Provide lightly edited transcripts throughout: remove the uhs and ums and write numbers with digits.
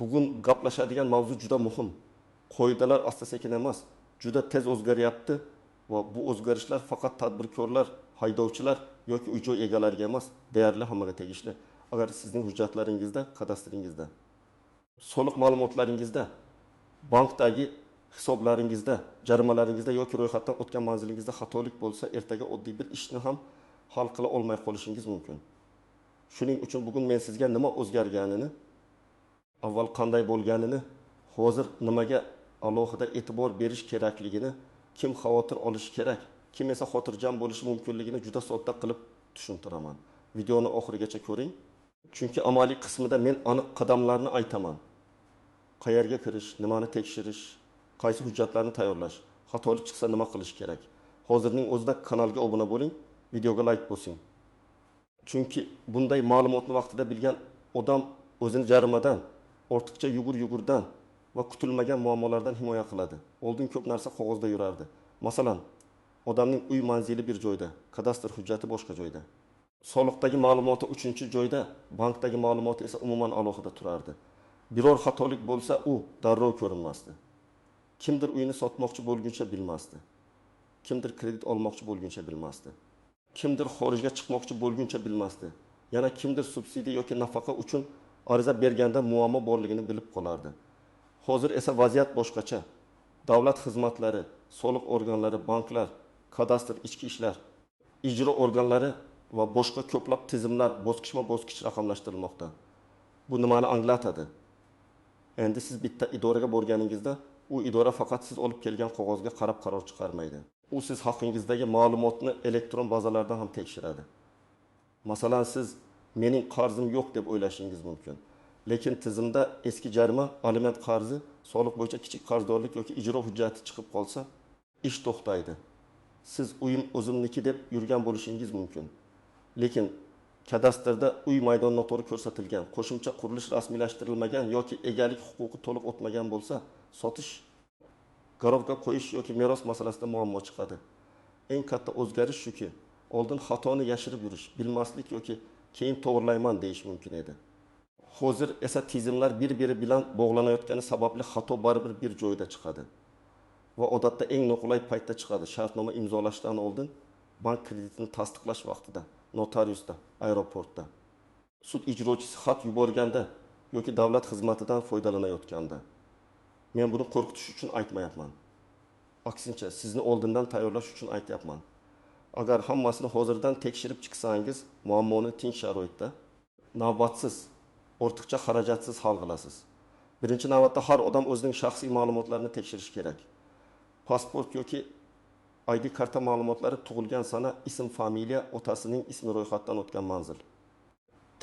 bugun gaplashadigan mavzu juda muhim. Qoidalar asta-sekin emas, juda tez o'zgaryapti va bu o'zgarishlar faqat tadbirkorlar, haydovchilar yoki uy-joy egalariga emas, deyarli hammaga tegishli. Agar sizning hujjatlaringizda, kadastringizda, soliq ma'lumotlaringizda, bankdagi hisoblaringizda, jarimalaringizda yoki ro'yxatdan o'tgan manzilingizda xatolik bo'lsa, ertaga oddiy bir ishni ham hal qila olmay qolishingiz mumkin. Shuning uchun bugun men sizga nima o'zgarganini, avval qanday bo'lganini, hozir nimaga alohida e'tibor berish kerakligini, kim xavotir olishi kerak, kim esa xotirjam bo'lishi mumkinligini juda sodda qilib tushuntiraman. Videoni oxirigacha ko'ring. Chunki amaliy qismida men aniq qadamlarni aytaman. Qayerga kirish, nimani tekshirish, qaysi hujjatlarni tayyorlash, xatolik chiqsa nima qilish kerak. Hozirning o'zida kanalga obuna bo'ling, videoga like bosing. Chunki bunday ma'lumotni vaqtida bilgan odam o'zini jarimadan, ortiqcha yugur-yugurdan va kutilmagan muammolardan himoya qiladi. Oldin ko'p narsa qog'ozda yurardi. Masalan, odamning uy manzili bir joyda, kadastr hujjati boshqa joyda. Soliqdagi ma'lumoti 3-joyda, bankdagi ma'lumoti esa umuman alohida turardi. Biror xatolik bo'lsa, u darrov ko'rinmasdi. Kimdir uyini sotmoqchi bo'lguncha bilmasdi. Kimdir kredit olmoqchi bo'lguncha bilmasdi. Kimdir xorijga chiqmoqchi bo'lguncha bilmasdi. Yana kimdir subsidiya yoki nafaqa uchun ariza berganda muammo borligini bilib qolardi. Hozir esa vaziyat boshqacha. Davlat xizmatlari, soliq organlari, banklar, kadastr, ichki ishlar, ijro organlari va boshqa ko'plab tizimlar bosqichma-bosqich raqamlashtirilmoqda. Bu nimani anglatadi? Endi siz bitta idoraga borganingizda, u idora faqat siz olib kelgan qog'ozga qarab qaror chiqarmaydi. U siz haqingizdagi ma'lumotni elektron bazalardan ham tekshiradi. Masalan, siz mening qarzim yo'q deb o'ylashingiz mumkin. Lekin tizimda eski jarima, aliment qarzi, soliq bo'yicha kichik qarzdorlik yoki ijro hujjati chiqib qolsa, ish to'xtaydi. Siz uyim o'zimniki deb yurgan bo'lishingiz mumkin. Lekin kadastrda uy maydoni noto'g'ri ko'rsatilgan, qo'shimcha qurilish rasmiylashtirilmagan yoki egalik huquqi to'liq o'tmagan bo'lsa, sotish, garovga qo'yish yoki meros masalasida muammo chiqadi. Eng katta o'zgarish shuki, oldin xatoni yashirib yurish, bilmaslik yoki keyin to'g'rilayman deyish mumkin edi. Hozir esa tizimlar bir-biri bilan bog'lanayotgani sababli xato baribir bir joyda chiqadi. Va odatda eng noqulay paytda chiqadi. Shartnoma imzolashdan oldin, bank kreditini tasdiqlash vaqtida, notariusda, aeroportda, sud ijrochisi xat yuborganda yoki davlat xizmatidan foydalanayotganda. Men buni qo'rqitish uchun aytmayapman. Aksincha, sizni oldindan tayyorlash uchun aytyapman. Agar hammasini hozirdan tekshirib chiqsangiz, muammoni tinch sharoitda, navbatsiz, ortiqcha xarajatsiz hal qilasiz. Birinchi navbatda har odam o'zining shaxsiy ma'lumotlarini tekshirish kerak. Pasport yoki ID karta ma'lumotlari, tug'ilgan sana, ism, familiya, otasining ismi, ro'yxatdan o'tgan manzil.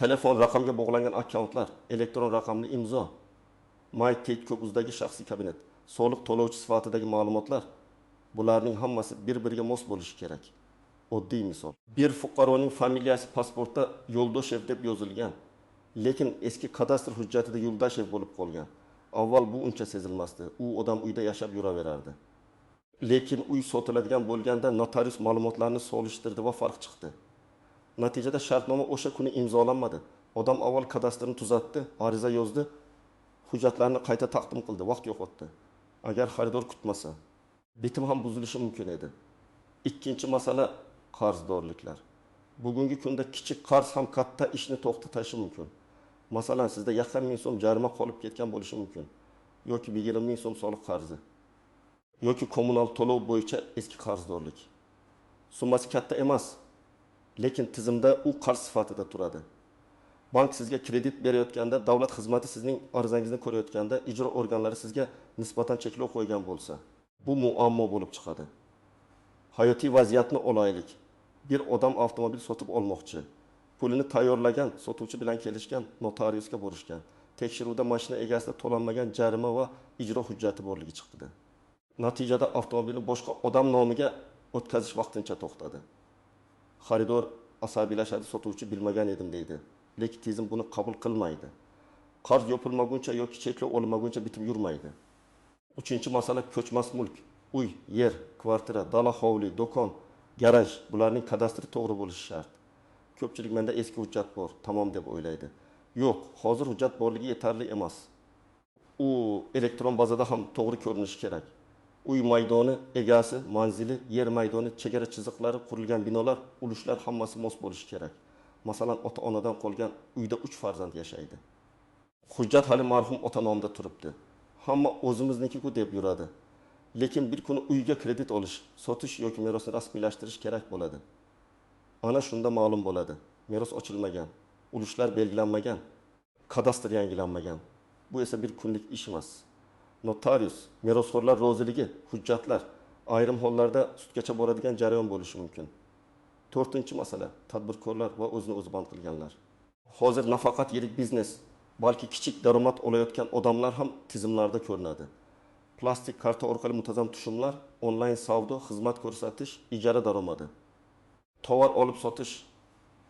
Telefon raqamga bog'langan akkauntlar, elektron raqamli imzo, MyTakeCo'buzdagi shaxsiy kabinet, soliq to'lovchi sifatidagi ma'lumotlar, bularning hammasi bir-biriga mos bo'lishi kerak. Oddiy misol. Bir fuqaroning familiyasi pasportda Yo'ldoshev deb yozilgan, lekin eski kadastr hujjatida Yuldashev bo'lib qolgan. Avval bu uncha sezilmasdi. U odam uyda yashab yuraverardi. Lekin uy sotiladigan bo'lganda notarius ma'lumotlarni solishtirdi va farq chiqdi. Natijada shartnoma o'sha kuni imzolanmadi. Odam avval kadastrni tuzatdi, ariza yozdi, hujjatlarni qayta taqdim qildi, vaqt yo'qotdi. Agar xaridor kutmasa, bitim ham buzilishi mumkin edi. Ikkinchi masala qarzdorliklar. Bugungi kunda kichik qarz ham katta ishni to'xtatishi mumkin. Masalan, sizda yaqin 1000 so'm jarima qolib ketgan bo'lishi mumkin, yoki 20 ming so'm soliq qarzi, yoki kommunal to'lov bo'yicha eski qarzdorlik. Summasi katta emas, lekin tizimda u qarz sifatida turadi. Bank sizga kredit berayotganda, davlat xizmati sizning arizangizni ko'rayotganda, ijro organlari sizga nisbatan cheklov qo'ygan bo'lsa, bu muammo bo'lib chiqadi. Hayotiy vaziyatni olaylik. Bir odam avtomobil sotib olmoqchi. Pulini tayyorlagan, sotuvchi bilan kelishgan, notariusga borishgan. Tekshiruvda mashina egasida to'lanmagan jarima va ijro hujjati borligi chiqdi. Natijada avtomobilni boshqa odam nomiga o'tkazish vaqtincha to'xtadi. Xaridor asabiylashadi, sotuvchi bilmagan edim deydi. Lekin tizim buni qabul qilmaydi. Qarz yopilmaguncha yoki cheklov olinmaguncha bitim yurmaydi. Uchinchi masala ko'chmas mulk. Uy, yer, kvartira, dala hovli, do'kon, garaj, bularning kadastri to'g'ri bo'lishi shart. Ko'pchilik menda eski hujjat bor, tamom deb o'ylaydi. Yo'q, hozir hujjat borligi yetarli emas. u elektron bazada ham to'g'ri ko'rinishi kerak. Uy maydoni egasi, manzili, yer maydoni, chegara chiziqlari, qurilgan binolar, ulushlar hammasi mos bo'lishi kerak. Masalan, ota-onadan qolgan uyda 3 farzand yashaydi. Hujjat hali marhum ota nomida turibdi. Hamma o'zimizniki-ku deb yuradi. Lekin bir kuni uyga kredit olish, sotish yoki merosni rasmiylashtirish kerak bo'ladi. Ana shunda ma'lum bo'ladi. Meros ochilmagan, ulushlar belgilanmagan, kadastr yangilanmagan. Bu esa bir kunlik ish emas. Notarius, merosxo'rlar roziligi, hujjatlar ayrim hollarda sudgacha boradigan jarayon bo'lishi mumkin. 4-masala, tadbirkorlar va o'zini o'zi band qilganlar. Hozir nafaqat yirik biznes, balki kichik daromad olayotgan odamlar ham tizimlarda ko'rinadi. Plastik karta orqali muntazam tushumlar, onlayn savdo, xizmat ko'rsatish, ijara daromadi. Tovar olib sotish,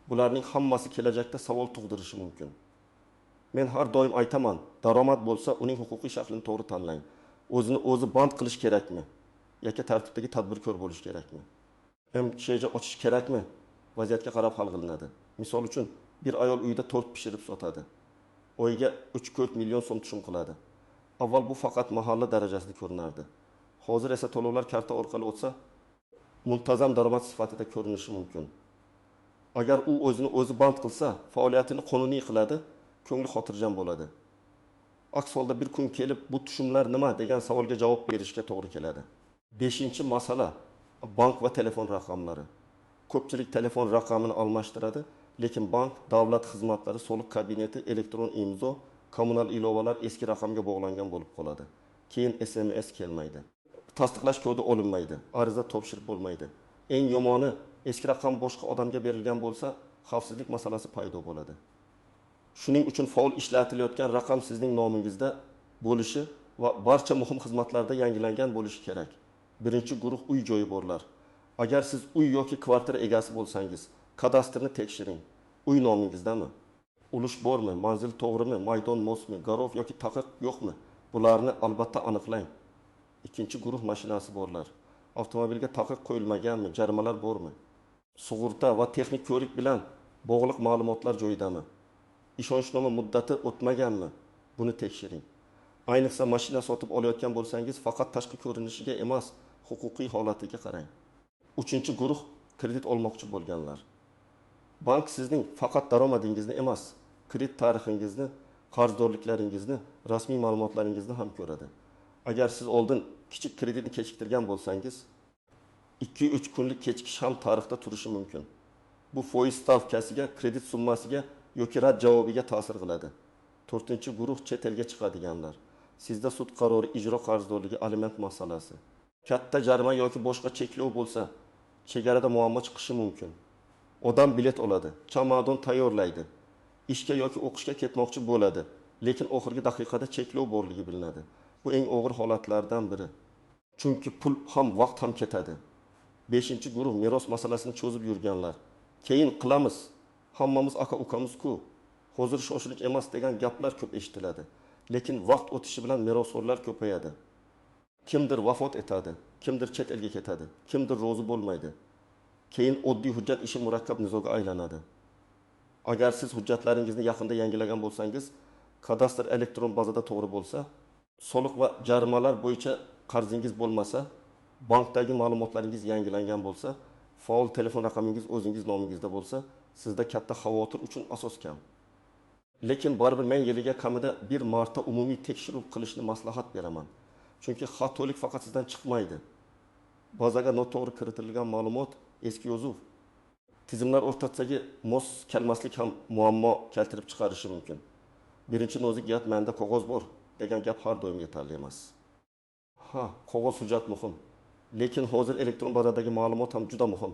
bularning hammasi kelajakda savol tug'dirishi mumkin. Men har doim aytaman, daromad bo'lsa, uning huquqiy shaklini to'g'ri tanlang. O'zini o'zi band qilish kerakmi? Yoki tartibdagi tadbirkor bo'lish kerakmi? MCJ ochish kerakmi? Vaziyatga qarab hal qilinadi. Misol uchun, bir ayol uyida tort pishirib sotadi. Oyiga 3-4 million so'm tushum qiladi. Avval bu faqat mahalla darajasida ko'rinardi. Hozir esa to'lovlar karta orqali o'tsa, muntazam daromad sifatida ko'rinishi mumkin. Agar u o'zini o'zi band qilsa, faoliyatini qonuniy qiladi, ko'ngli xotirjam bo'ladi. Aks holda bir kun kelib, bu tushumlar nima degan savolga javob berishga to'g'ri keladi. 5-masala, bank va telefon raqamlari. Ko'pchilik telefon raqamini almashtiradi, lekin bank, davlat xizmatlari, soliq kabineti, elektron imzo, kommunal ilovalar eski raqamga bog'langan bo'lib qoladi. Keyin SMS kelmaydi. Tasdiqlash kodi olinmaydi, ariza topshirib bo'lmaydi. Eng yomoni, eski raqam boshqa odamga berilgan bo'lsa, xavfsizlik masalasi paydo bo'ladi. Shuning uchun faol ishlatilayotgan raqam sizning nomingizda bo'lishi va barcha muhim xizmatlarda yangilangan bo'lishi kerak. Birinchi guruh uy joyi borlar. Agar siz uy yoki kvartira egasi bo'lsangiz, kadastrni tekshiring. Uy nomingizdami? Ulush bormi? Manzil to'g'rimi? Maydon mosmi? Garov yoki taqiq yo'qmi? Bularni albatta aniqlang. Ikkinchi guruh mashinasi borlar. Avtomobilga taqiq qo'yilmaganmi? Jarimalar bormi? Sug'urta va texnik ko'rik bilan bog'liq ma'lumotlar joyidami? Ishonchnoma muddati o'tmaganmi? Buni tekshiring. Ayniqsa mashina sotib olayotgan bo'lsangiz, faqat tashqi ko'rinishiga emas, huquqiy holatiga qarang. 3-guruh kredit olmoqchi bo'lganlar. Bank sizning faqat daromadingizni emas, kredit tarixingizni, qarzdorliklaringizni, rasmiy ma'lumotlaringizni ham ko'radi. Agar siz oldin kichik kreditni kechiktirgan bo'lsangiz, 2-3 kunlik kechikish ham tarixda turishi mumkin. Bu foiz stavkasiga, kredit summasiga yoki rad javobiga ta'sir qiladi. 4-guruh chet elga chiqadiganlar. Sizda sud qarori, ijro qarzdorligi, aliment masalasi. Katta jarima yoki boshqa cheklov bo'lsa, chegarada muammo chiqishi mumkin. Odam bilet oladi, chamadon tayyorlaydi, ishga yoki o'qishga ketmoqchi bo'ladi, lekin oxirgi daqiqada cheklov borligi bilinadi. Bu eng og'ir holatlardan biri. Chunki pul ham, vaqt ham ketadi. 5-guruh meros masalasini cho'zib yurganlar. Keyin qilamiz. Hammamiz aka-ukamiz-ku. Hozir shoshilik emas degan gaplar ko'p eshitiladi. Lekin vaqt o'tishi bilan merosxo'rlar ko'payadi. Kimdir vafot etadi, kimdir chet elga ketadi, kimdir rozi bo'lmaydi. Keyin oddiy hujjat ishi murakkab nizoga aylanadi. Agar siz hujjatlaringizni yaqinda yangilagan bo'lsangiz, kadastr elektron bazada to'g'ri bo'lsa, soliq va jarimalar bo'yicha qarzingiz bo'lmasa, bankdagi ma'lumotlaringiz yangilangan bo'lsa, faol telefon raqamingiz o'zingiz nomingizda bo'lsa, sizda katta xavotir uchun asos kam. Lekin baribir men yiliga kamida bir marta umumiy tekshiruv qilishni maslahat beraman. Chunki xatolik faqat sizdan chiqmaydi. Bazaga noto'g'ri kiritilgan ma'lumot, eski yozuv, tizimlar o'rtasidagi mos kelmaslik ham muammo keltirib chiqarishi mumkin. Birinchi nozik jihat menda qog'oz bor degan gap har doim yetarli emas. Qog'oz hujjat muhim. Lekin hozir elektron bazadagi ma'lumot ham juda muhim.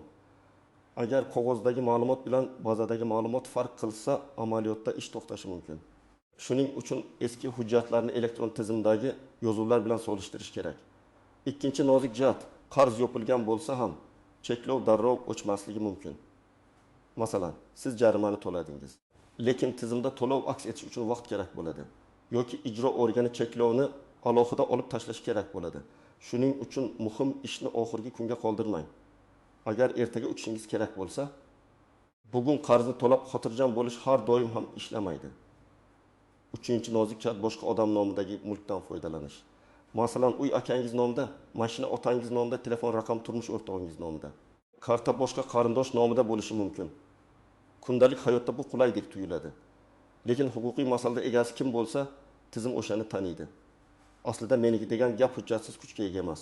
Agar qog'ozdagi ma'lumot bilan bazadagi ma'lumot farq qilsa, amaliyotda ish to'xtashi mumkin. Shuning uchun eski hujjatlarni elektron tizimdagi yozuvlar bilan solishtirish kerak. Ikkinchi nozik jihat, qarz yopilgan bo'lsa ham cheklov darrov o'chmasligi mumkin. Masalan, siz jarimani to'ladingiz, lekin tizimda to'lov aks etish uchun vaqt kerak bo'ladi. Yoki ijro organi cheklovni alohida olib tashlash kerak bo'ladi. Shuning uchun muhim ishni oxirgi kunga qoldirmang. Agar ertaga o'tishingiz kerak bo'lsa, bugun qarzni to'lab xotirjam bo'lish har doim ham ishlamaydi. Uchinchi nozik jihat boshqa odam nomidagi mulkdan foydalanish. Masalan, uy akangiz nomida, mashina otangiz nomida, telefon raqam turmush o'rtog'ingiz nomida. Karta boshqa qarindosh nomida bo'lishi mumkin. Kundalik hayotda bu qulaydek tuyuladi. Lekin huquqiy masalada egasi kim bo'lsa, tizim o'shani taniydi. Aslida meniki degan gap hujjatsiz kuchga ega emas.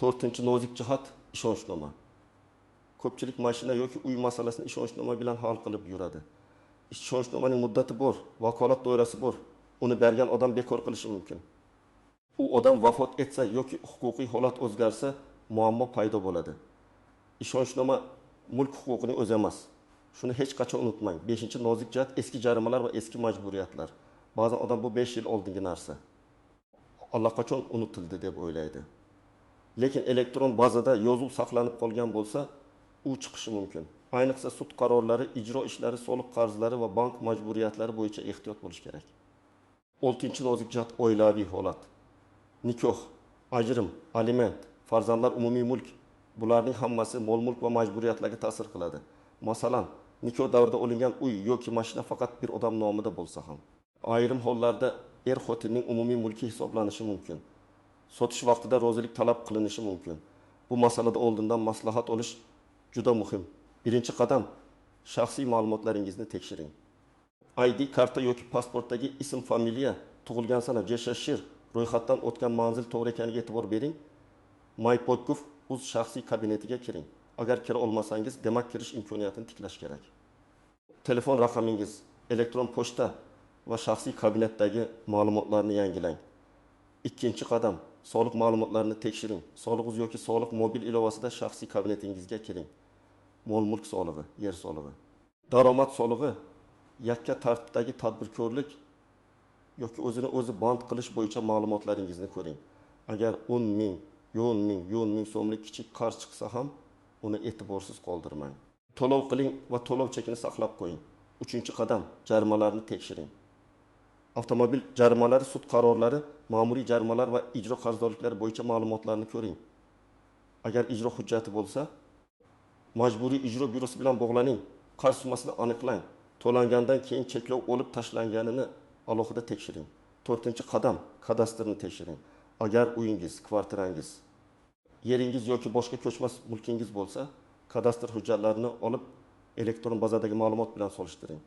4-nozik jihat ishonchnoma. Ko'pchilik mashina yoki uy masalasini ishonchnoma bilan hal qilib yuradi. Ishonchnomaning muddati bor, vakolat doirasi bor. Uni bergan odam bekor qilishi mumkin. U odam vafot etsa yoki huquqiy holat o'zgarsa, muammo paydo bo'ladi. Ishonchnoma mulk huquqining o'zi emas. Shuni hech qachon unutmang. 5-nozik jihat eski jarimalar va eski majburiyatlar. Ba'zan odam bu 5 yil oldingi narsa. Allaqachon unutildi deb o'ylaydi. Lekin elektron bazada yozuv saqlanib qolgan bo'lsa, u chiqishi mumkin. Ayniqsa sud qarorlari, ijro ishlari, soliq qarzlari va bank majburiyatlari bo'yicha ehtiyot bo'lish kerak. 6-nozik jihat oilaviy holat. Nikoh, ajrim, aliment, farzandlar umumiy mulk. Bularning hammasi mol-mulk va majburiyatlarga ta'sir qiladi. Masalan, nikoh davrida olingan uy yoki mashina faqat bir odam nomida bo'lsa ham. Ayrim hollarda xotinning umumiy mulki hisoblanishi mumkin. Sotish vaqtida rozilik talab qilinishi mumkin. Bu masalada oldindan maslahat olish juda muhim. Birinchi qadam, shaxsiy ma'lumotlaringizni tekshiring. ID karta yoki pasportdagi ism, familiya, tug'ilgan sana, yashashir, ro'yxatdan o'tgan manzil to'g'ri ekaniga e'tibor bering. MyPodGov o'z shaxsiy kabinetiga kiring. Agar kira olmasangiz, demak kirish imkoniyatini tiklash kerak. Telefon raqamingiz, elektron pochta va shaxsiy kabinetdagi ma'lumotlarni yangilang. Ikkinchi qadam, soliq ma'lumotlarini tekshiring. Soliq yoki soliq mobil ilovasida shaxsiy kabinetingizga kiring. Mol-mulk solig'i, yer solig'i. Daromad solig'i yakka tartibdagi tadbirkorlik yoki o'zini o'zi band qilish bo'yicha ma'lumotlaringizni ko'ring. Agar 10 ming, 10 ming so'mlik kichik qarz chiqsa ham, uni e'tiborsiz qoldirmang. To'lov qiling va to'lov chekini saqlab qo'ying. 3-qadam, jarimalarni tekshiring. Avtomobil jarimalari, sud qarorlari, ma'muriy jarimalar va ijro qarzdorliklari bo'yicha ma'lumotlarni ko'ring. Agar ijro hujjati bo'lsa, majburiy ijro byurosi bilan bog'laning, qarz summasini aniqlang. To'langandan keyin cheklov olib tashlanganini alohida tekshiring. 4-qadam, kadastrni tekshiring. Agar uyingiz, kvartirangiz, yeringiz yoki boshqa ko'chmas mulkingiz bo'lsa, kadastr hujjatlarini olib elektron bazadagi ma'lumot bilan solishtiring.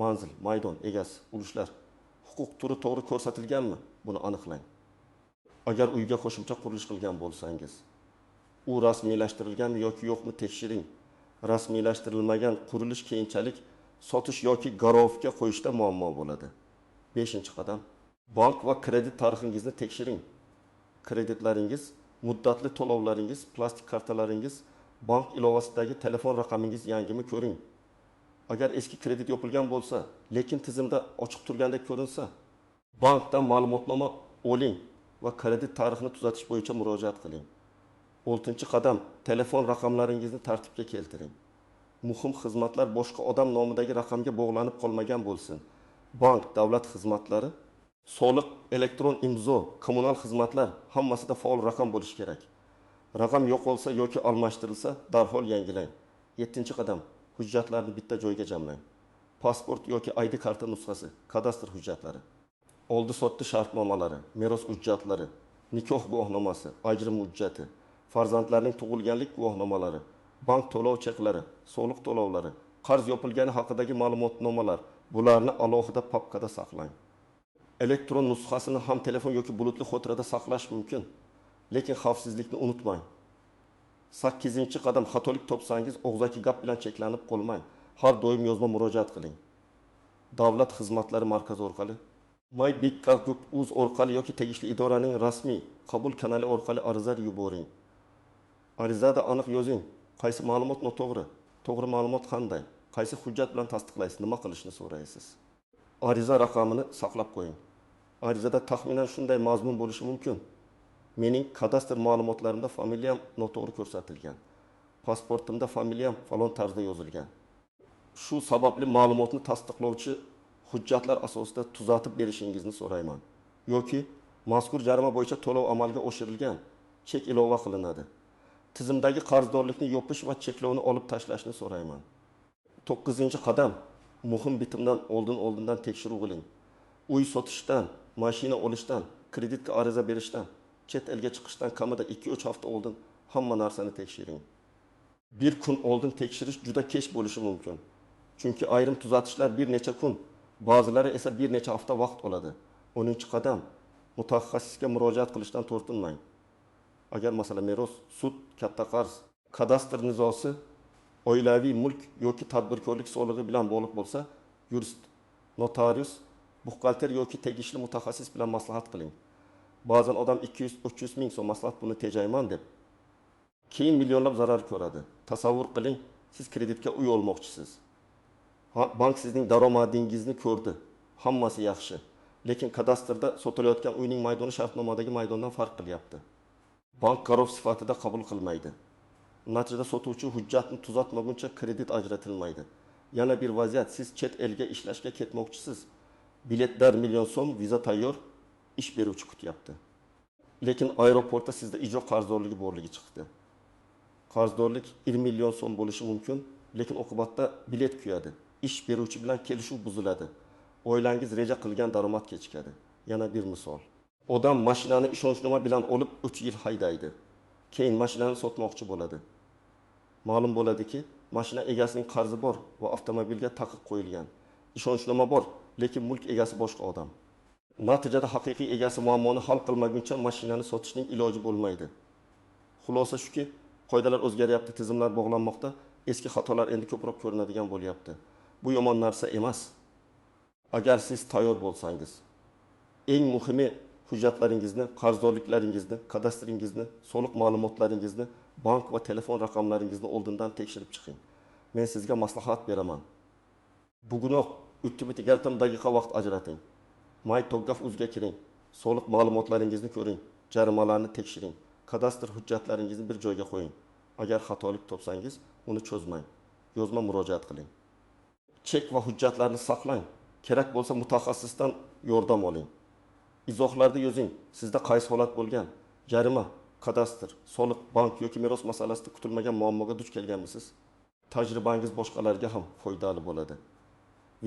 Manzil, maydon, egasi, ulushlar, huquq turi to'g'ri ko'rsatilganmi? Buni aniqlang. Agar uyga qo'shimcha qurilish qilgan bo'lsangiz, u rasmiylashtirilganmi yoki yo'qmi tekshiring. Rasmiylashtirilmagan qurilish keyinchalik sotish yoki garovga qo'yishda muammo bo'ladi. 5-qadam, bank va kredit tarixingizni tekshiring. Kreditlaringiz, muddatli to'lovlaringiz, plastik kartalaringiz, bank ilovasidagi telefon raqamingiz yangimi ko'ring. Agar eski kredit yopilgan bo'lsa, lekin tizimda ochiq turgandek ko'rinsa, bankdan ma'lumotnoma oling va kredit tarixini tuzatish bo'yicha murojaat qiling. 6-qadam, telefon raqamlaringizni tartibga keltiring. Muhim xizmatlar boshqa odam nomidagi raqamga bog'lanib qolmagan bo'lsin. Bank, davlat xizmatlari, soliq, elektron imzo, kommunal xizmatlar hammasida faol raqam bo'lishi kerak. Raqam yo'qolsa yoki almashtirilsa, darhol yangilang. 7-qadam, hujjatlarni bitta joyga jamlang. Pasport yoki ID karta nusxasi, kadastr hujjatlari, oldi-sotdi shartnomalari, meros hujjatlari, nikoh guvohnomasi, ajrim hujjati, farzandlarning tug'ilganlik guvohnomalari, bank to'lov cheklari, soliq to'lovlari, qarz yopilgani haqidagi ma'lumotnomalar, bularni alohida papkada saqlang. Elektron nusxasini ham telefon yoki bulutli xotirada saqlash mumkin, lekin xavfsizlikni unutmang. 8-qadam, xatolik topsangiz og'zaki gap bilan cheklanib qolmang. Har doim yozma murojaat qiling. Davlat xizmatlari markazi orqali, MyBigGov.uz orqali yoki tegishli idoraning rasmiy qabul kanali orqali ariza yuboring. Arizada aniq yozing, qaysi ma'lumot noto'g'ri, to'g'ri ma'lumot qanday, qaysi hujjat bilan tasdiqlaysiz, nima qilishni so'raysiz. Ariza raqamini saqlab qo'ying. Arizada taxminan shunday mazmun bo'lishi mumkin. Mening kadastr ma'lumotlarimda familiyam noto'g'ri ko'rsatilgan. Pasportimda familiyam falon tarzda yozilgan. Shu sababli ma'lumotni tasdiqlovchi hujjatlar asosida tuzatib berishingizni so'rayman. Yoki mazkur jarima bo'yicha to'lov amalga oshirilgan, chek ilova qilinadi. Tizimdagi qarzdorlikni yopish va cheklovni olib tashlashni so'rayman. 9-qadam, muhim bitimdan oldindan tekshiruv qiling. uy sotishdan, mashina olishdan, kreditga ariza berishdan, chet elga chiqishdan kamida 2-3 hafta oldin hamma narsani tekshiring. Bir kun oldin tekshirish juda kech bo'lishi mumkin. Chunki ayrim tuzatishlar bir necha kun, ba'zilari esa bir necha hafta vaqt oladi. 10-qadam mutaxassisga murojaat qilishdan tortinmang. Agar masalan meros, sud, katta qarz, kadastr nizosi, oilaviy mulk yoki tadbirkorlik solig'i bilan bog'liq bo'lsa, yurist, notarius, buxgalter yoki tegishli mutaxassis bilan maslahat qiling. Ba'zan odam 200-300 ming so'm maslahat buni tejayman deb keyin millionlab zarar ko'radi. Tasavvur qiling, siz kreditga uy olmoqchisiz. Bank sizning daromadingizni ko'rdi. Hammasi yaxshi. Lekin kadastrda sotilayotgan uyning maydoni shartnomadagi maydondan farq qilyapti. Bank qaror sifatida qabul qilmaydi. Natijada sotuvchi hujjatni tuzatmaguncha kredit ajratilmaydi. Yana bir vaziyat, siz chet elga ishlashga ketmoqchisiz. Biletlar million so'm, viza tayyor, ish beruvchi kutyapti. Lekin aeroportda sizda ijro qarzdorligi borligi chiqdi. Qarzdorlik 1 million so'm bo'lishi mumkin, lekin oqibatda bilet kuyadi. Ish beruvchi bilan kelishuv buziladi. Oilangiz reja qilgan daromad kechikadi. Yana bir misol. Odam mashinani ishonchnoma bilan olib 3 yil haydaydi. Keyin mashinani sotmoqchi bo'ladi. Ma'lum bo'ladiki, mashina egasining qarzi bor va avtomobilga taqiq qo'yilgan. Ishonchnoma bor, lekin mulk egasi boshqa odam. Natijada haqiqiy egasi muammoni hal qilmaguncha mashinani sotishning iloji bo'lmaydi. Xulosa shuki, qoidalar o'zgaryapti, tizimlar bog'lanmoqda, eski xatolar endi ko'proq ko'rinadigan bo'lyapti. Bu yomon narsa emas. Agar siz tayyor bo'lsangiz, eng muhimi hujjatlaringizni, qarzdorliklaringizni, kadastringizni, soliq ma'lumotlaringizni, bank va telefon raqamlaringizni oldindan tekshirib chiqing. Men sizga maslahat beraman. Bugunoq o'tib yartim daqiqa vaqt ajrating. MyToggaf.uzga kiring. Soliq ma'lumotlaringizni ko'ring, jarimalarni tekshiring, kadastr hujjatlaringizni bir joyga qo'ying. Agar xatolik topsangiz, uni cho'zmang. Yozma murojaat qiling. Chek va hujjatlarni saqlang. Kerak bo'lsa mutaxassisdan yordam oling. Izohlarda yozing, sizda qaysi holat bo'lgan? Jarima, kadastr, soliq, bank yoki meros masalasida kutilmagan muammoga duch kelganmisiz? Tajribangiz boshqalarga ham foydali bo'ladi.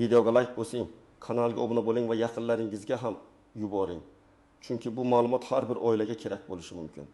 Videoga like bosing, kanalga obuna bo'ling va yaqinlaringizga ham yuboring. Chunki bu ma'lumot har bir oilaga kerak bo'lishi mumkin.